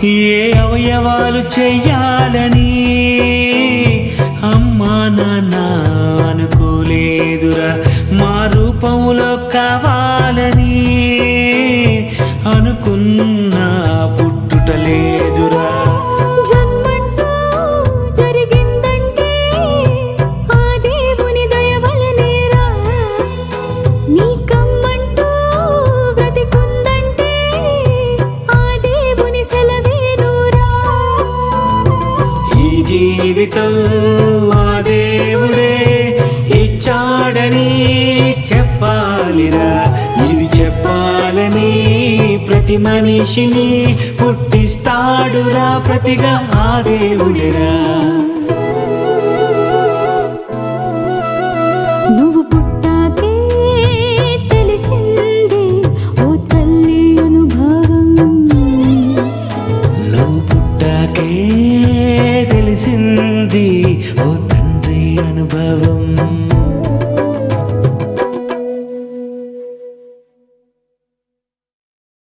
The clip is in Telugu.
ఏ అవయవాలు చెయ్యాలని అమ్మా నాన్న అనుకోలేదురా, మా రూపంలో కావాలని అనుకున్నా పుట్టుటలేదురా. జీవితం మా దేవుడే ఇచ్చాడని చెప్పాలిరా, ఇది చెప్పాలని ప్రతి మనిషిని పుట్టిస్తాడురా, ప్రతిగా ఆ దేవుడిరా. నువ్వు పుట్టాకే తెలిసింది ఓ తల్లి అనుభవం, నువ్వు పుట్టాకే తెలిసింది ఓ తండ్రి అనుభవం.